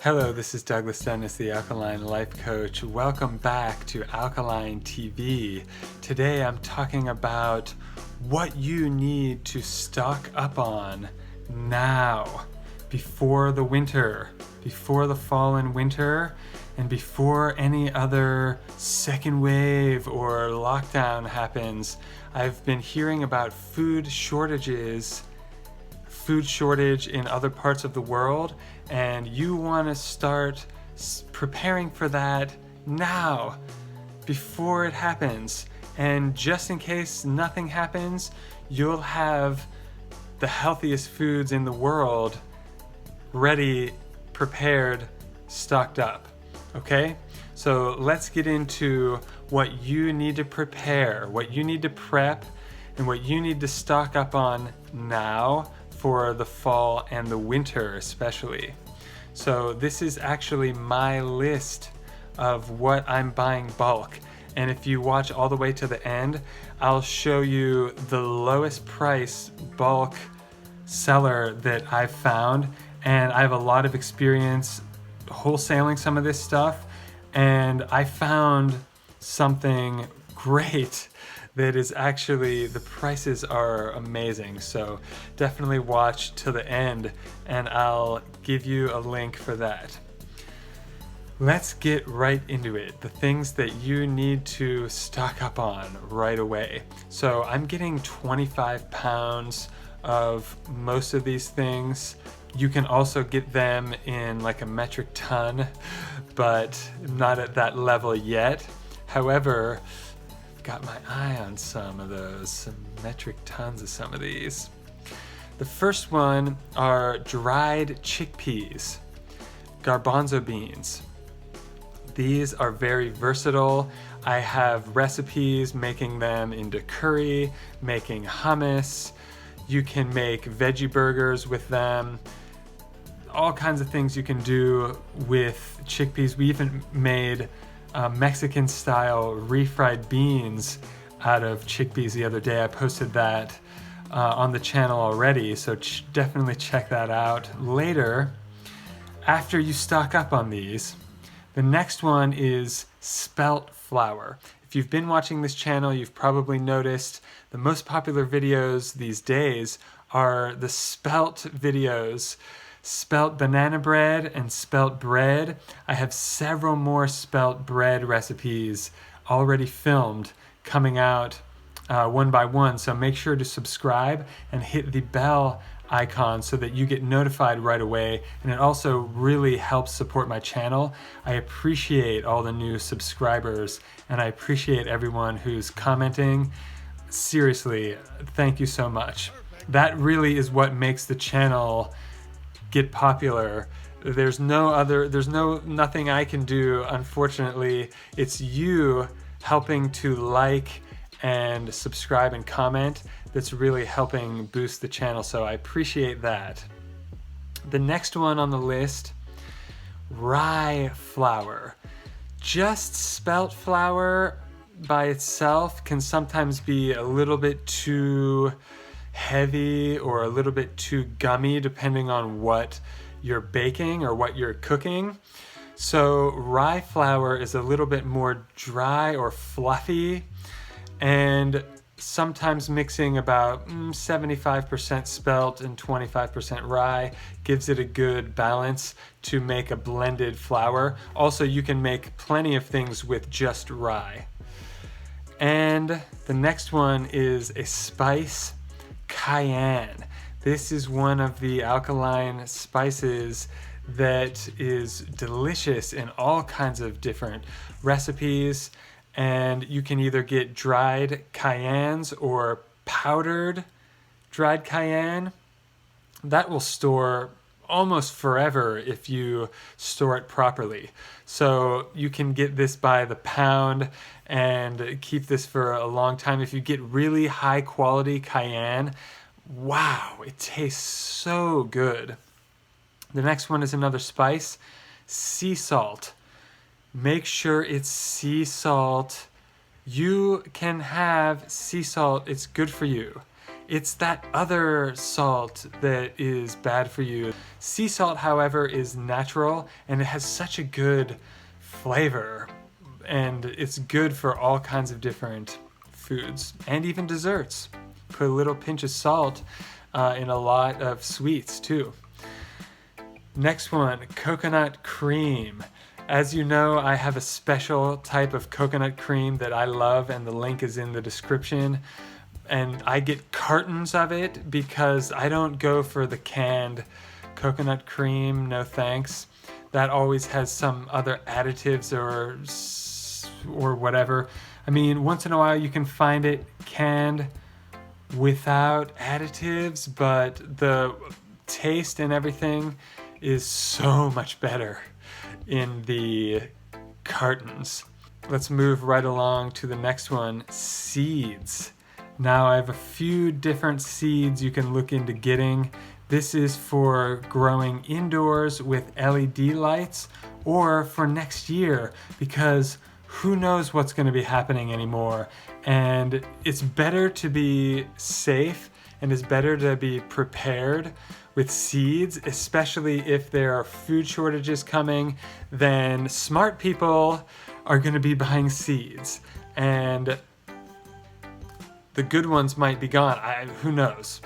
Hello, this is Douglas Dennis, the Alkaline Life Coach. Welcome back to Alkaline TV. Today I'm talking about what you need to stock up on now, before the winter, before the fall and winter, and before any other second wave or lockdown happens. I've been hearing about food shortage in other parts of the world, and you want to start preparing for that now, before it happens. And just in case nothing happens, you'll have the healthiest foods in the world ready, prepared, stocked up. Okay? So let's get into what you need to prepare, what you need to prep, and what you need to stock up on now for the fall and the winter especially. So this is actually my list of what I'm buying bulk. And if you watch all the way to the end, I'll show you the lowest price bulk seller that I've found. And I have a lot of experience wholesaling some of this stuff. And I found something great that is actually, the prices are amazing. So definitely watch to the end and I'll give you a link for that. Let's get right into it. The things that you need to stock up on right away. So I'm getting 25 pounds of most of these things. You can also get them in like a metric ton, but not at that level yet. However, got my eye on some metric tons of some of these. The first one are dried chickpeas, garbanzo beans. These are very versatile. I have recipes making them into curry, making hummus. You can make veggie burgers with them. All kinds of things you can do with chickpeas. We even made Mexican style refried beans out of chickpeas the other day. I posted that on the channel already, so definitely check that out later. After you stock up on these, the next one is spelt flour. If you've been watching this channel, you've probably noticed the most popular videos these days are the spelt videos. Spelt banana bread and spelt bread. I have several more spelt bread recipes already filmed coming out one by one, so make sure to subscribe and hit the bell icon so that you get notified right away, and it also really helps support my channel. I appreciate all the new subscribers and I appreciate everyone who's commenting. Seriously, thank you so much. That really is what makes the channel get popular. There's nothing I can do, unfortunately. It's you helping to like and subscribe and comment that's really helping boost the channel, so I appreciate that. The next one on the list, rye flour. Just spelt flour by itself can sometimes be a little bit too heavy or a little bit too gummy depending on what you're baking or what you're cooking. So rye flour is a little bit more dry or fluffy, and sometimes mixing about 75% spelt and 25% rye gives it a good balance to make a blended flour. Also, you can make plenty of things with just rye. And the next one is a spice, cayenne. This is one of the alkaline spices that is delicious in all kinds of different recipes, and you can either get dried cayennes or powdered dried cayenne. That will store almost forever if you store it properly. So you can get this by the pound and keep this for a long time. If you get really high quality cayenne, wow, it tastes so good. The next one is another spice, sea salt. Make sure it's sea salt. You can have sea salt, it's good for you. It's that other salt that is bad for you. Sea salt, however, is natural and it has such a good flavor, and it's good for all kinds of different foods and even desserts. Put a little pinch of salt in a lot of sweets too. Next one, coconut cream. As you know, I have a special type of coconut cream that I love, and the link is in the description. And I get cartons of it because I don't go for the canned coconut cream, no thanks. That always has some other additives or whatever. I mean, once in a while you can find it canned without additives, but the taste and everything is so much better in the cartons. Let's move right along to the next one, seeds. Now I have a few different seeds you can look into getting. This is for growing indoors with LED lights or for next year, because who knows what's going to be happening anymore. And it's better to be safe and it's better to be prepared with seeds, especially if there are food shortages coming. Then smart people are going to be buying seeds, and the good ones might be gone. Who knows?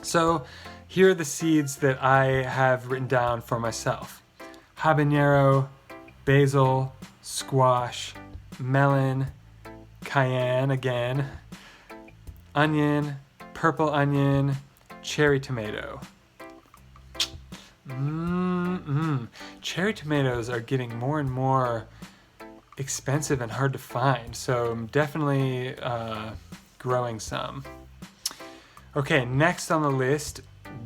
So here are the seeds that I have written down for myself: habanero, basil, squash, melon, cayenne again, onion, purple onion, cherry tomato. Cherry tomatoes are getting more and more expensive and hard to find, so I'm definitely growing some. Okay, next on the list,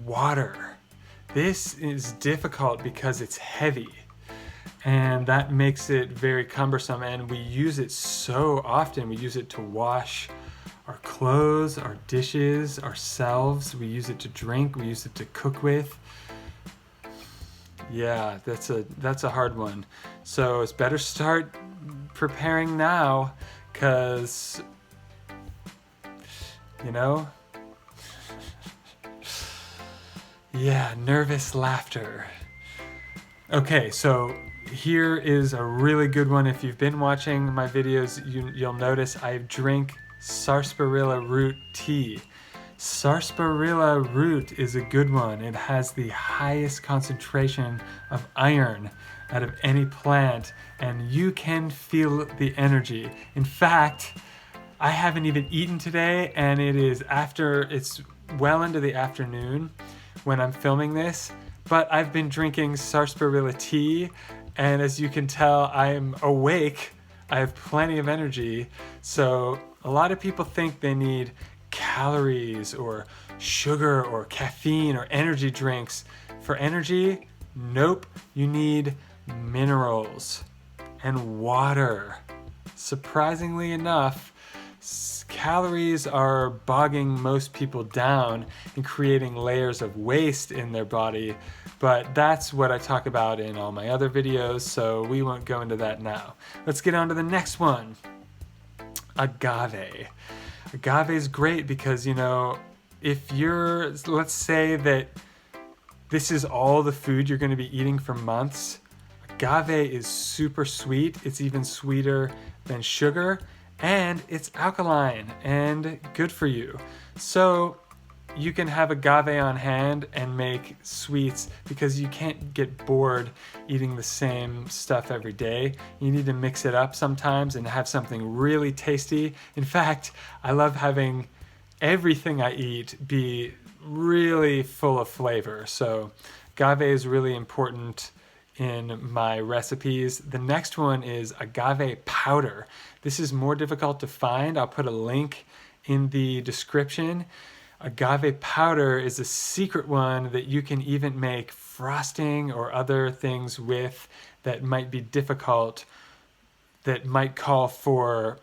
water. This is difficult because it's heavy, and that makes it very cumbersome, and we use it so often. We use it to wash our clothes, our dishes, ourselves. We use it to drink, we use it to cook with. Yeah, that's a hard one. So it's better start preparing now, because, you know, yeah, nervous laughter. Okay, so here is a really good one. If you've been watching my videos, you'll notice I drink sarsaparilla root tea. Sarsaparilla root is a good one. It has the highest concentration of iron out of any plant, and you can feel the energy. In fact, I haven't even eaten today, and it's well into the afternoon when I'm filming this, but I've been drinking sarsaparilla tea, and as you can tell, I'm awake. I have plenty of energy. So a lot of people think they need calories or sugar or caffeine or energy drinks for energy. Nope, you need minerals and water. Surprisingly enough, calories are bogging most people down and creating layers of waste in their body, but that's what I talk about in all my other videos, so we won't go into that now. Let's get on to the next one. Agave. Agave is great because, you know, let's say that this is all the food you're going to be eating for months. Agave is super sweet. It's even sweeter than sugar, and it's alkaline and good for you. So you can have agave on hand and make sweets, because you can't get bored eating the same stuff every day. You need to mix it up sometimes and have something really tasty. In fact, I love having everything I eat be really full of flavor. So agave is really important in my recipes. The next one is agave powder. This is more difficult to find. I'll put a link in the description. Agave powder is a secret one that you can even make frosting or other things with that might be difficult, that might call for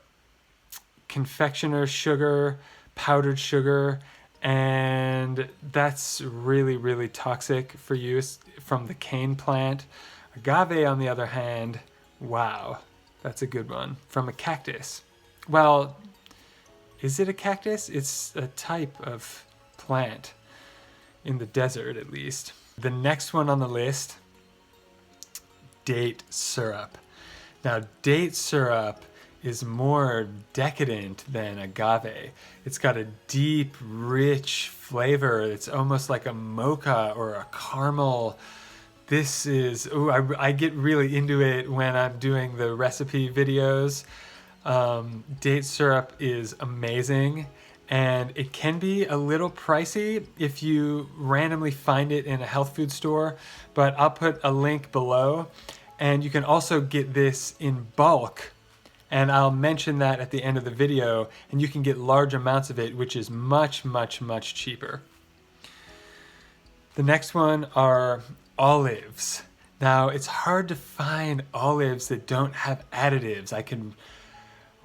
confectioner's sugar, powdered sugar, and that's really, really toxic for use from the cane plant. Agave, on the other hand, wow, that's a good one. From a cactus. Well, Is it a cactus? It's a type of plant in the desert, at least. The next one on the list, date syrup. Now, date syrup is more decadent than agave. It's got a deep, rich flavor. It's almost like a mocha or a caramel. This is, I get really into it when I'm doing the recipe videos. Date syrup is amazing, and it can be a little pricey if you randomly find it in a health food store, but I'll put a link below. And you can also get this in bulk, and I'll mention that at the end of the video, and you can get large amounts of it, which is much, much, much cheaper. The next one are olives. Now, it's hard to find olives that don't have additives. I can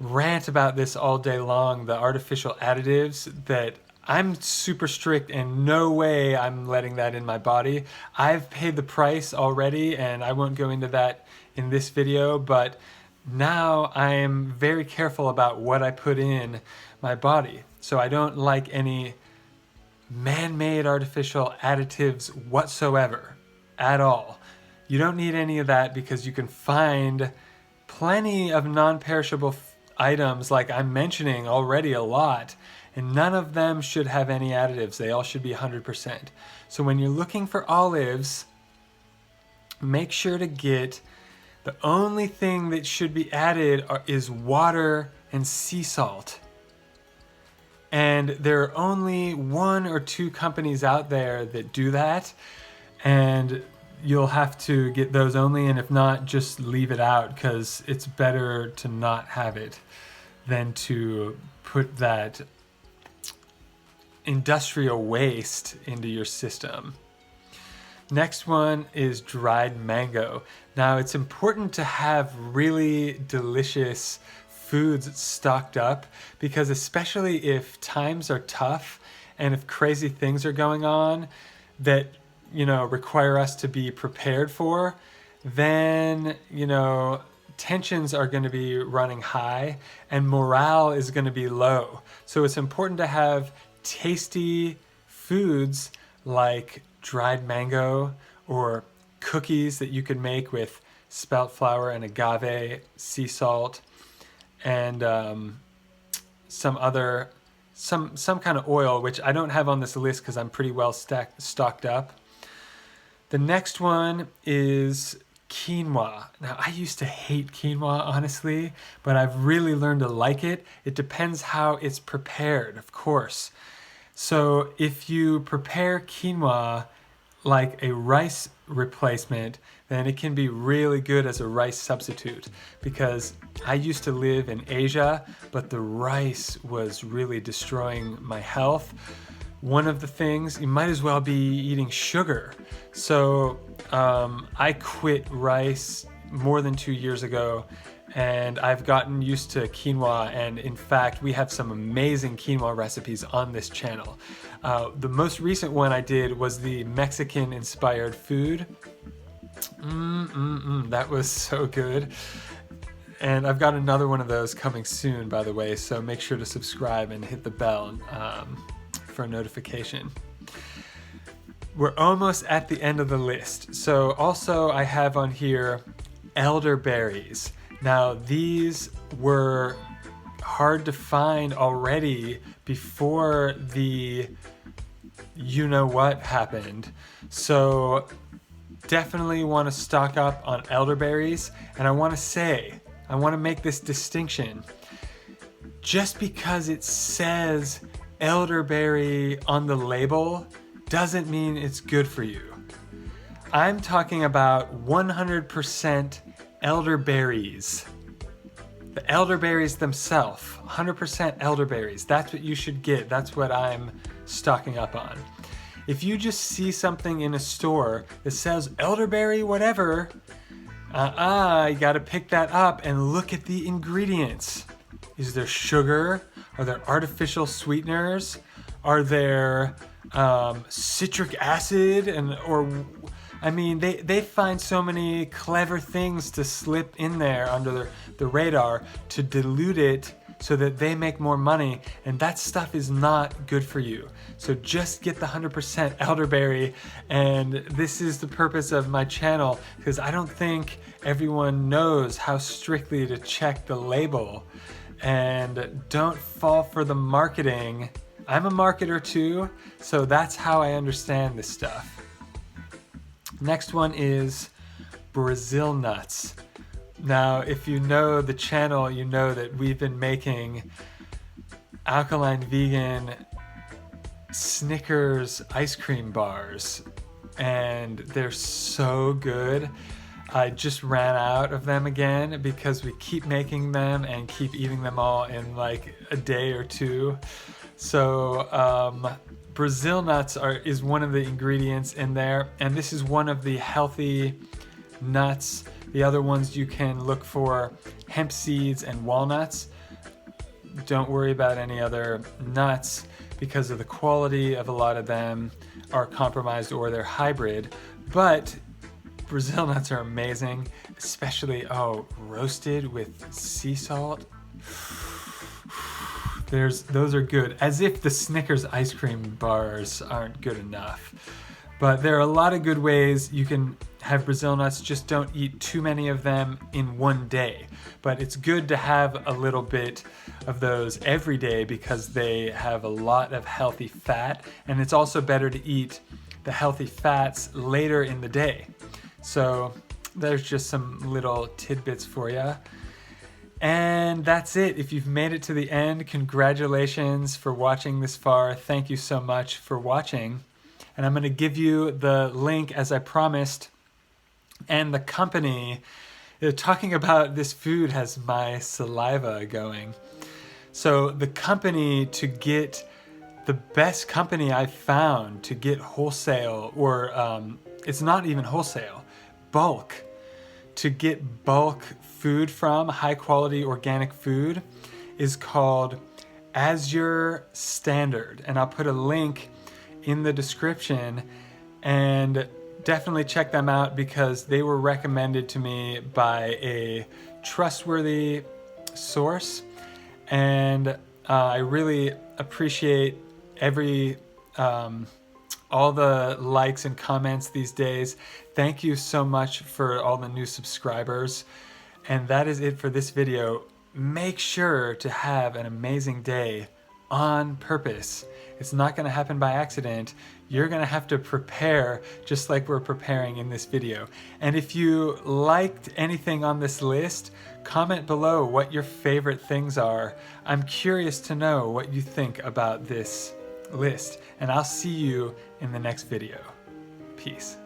rant about this all day long, the artificial additives that I'm super strict and no way I'm letting that in my body. I've paid the price already, and I won't go into that in this video, but now I am very careful about what I put in my body. So I don't like any man-made artificial additives whatsoever, at all. You don't need any of that because you can find plenty of non-perishable items like I'm mentioning already a lot, and none of them should have any additives. They all should be 100%. So when you're looking for olives, make sure to get, the only thing that should be added is water and sea salt. And there are only 1 or 2 companies out there that do that, and you'll have to get those only, and if not, just leave it out, because it's better to not have it than to put that industrial waste into your system. Next one is dried mango. Now, it's important to have really delicious foods stocked up, because especially if times are tough and if crazy things are going on that, you know, require us to be prepared for, then, you know, tensions are going to be running high and morale is going to be low. So it's important to have tasty foods like dried mango or cookies that you could make with spelt flour and agave, sea salt, and some kind of oil, which I don't have on this list because I'm pretty well stocked up. The next one is quinoa. Now, I used to hate quinoa, honestly, but I've really learned to like it. It depends how it's prepared, of course. So if you prepare quinoa like a rice replacement, then it can be really good as a rice substitute, because I used to live in Asia, but the rice was really destroying my health. One of the things, you might as well be eating sugar. So I quit rice more than 2 years ago, and I've gotten used to quinoa, and in fact, we have some amazing quinoa recipes on this channel. The most recent one I did was the Mexican-inspired food. That was so good. And I've got another one of those coming soon, by the way, so make sure to subscribe and hit the bell for a notification. We're almost at the end of the list. So also I have on here elderberries. Now, these were hard to find already before the you-know-what happened. So definitely want to stock up on elderberries. And I want to make this distinction. Just because it says elderberry on the label doesn't mean it's good for you. I'm talking about 100% elderberries. The elderberries themselves, 100% elderberries. That's what you should get. That's what I'm stocking up on. If you just see something in a store that says elderberry whatever, you gotta pick that up and look at the ingredients. Is there sugar? Are there artificial sweeteners? Are there citric acid? They find so many clever things to slip in there under the radar to dilute it so that they make more money, and that stuff is not good for you. So just get the 100% elderberry, and this is the purpose of my channel, because I don't think everyone knows how strictly to check the label. And don't fall for the marketing. I'm a marketer too, so that's how I understand this stuff. Next one is Brazil nuts. Now, if you know the channel, you know that we've been making alkaline vegan Snickers ice cream bars, and they're so good. I just ran out of them again because we keep making them and keep eating them all in like a day or two. So Brazil nuts is one of the ingredients in there, and this is one of the healthy nuts. The other ones you can look for hemp seeds and walnuts. Don't worry about any other nuts because of the quality of a lot of them are compromised or they're hybrid. But Brazil nuts are amazing, especially roasted with sea salt. Those are good. As if the Snickers ice cream bars aren't good enough. But there are a lot of good ways you can have Brazil nuts. Just don't eat too many of them in one day. But it's good to have a little bit of those every day because they have a lot of healthy fat, and it's also better to eat the healthy fats later in the day. So there's just some little tidbits for you. And that's it. If you've made it to the end, congratulations for watching this far. Thank you so much for watching. And I'm going to give you the link as I promised. And the company, talking about this food has my saliva going. So the company to get the best company I've found to get wholesale, or it's not even wholesale, bulk, to get bulk food from, high quality organic food, is called Azure Standard. And I'll put a link in the description, and definitely check them out because they were recommended to me by a trustworthy source, and I really appreciate all the likes and comments these days. Thank you so much for all the new subscribers, and that is it for this video. Make sure to have an amazing day on purpose. It's not going to happen by accident. You're going to have to prepare just like we're preparing in this video. And if you liked anything on this list, comment below what your favorite things are. I'm curious to know what you think about this list, and I'll see you in the next video. Peace.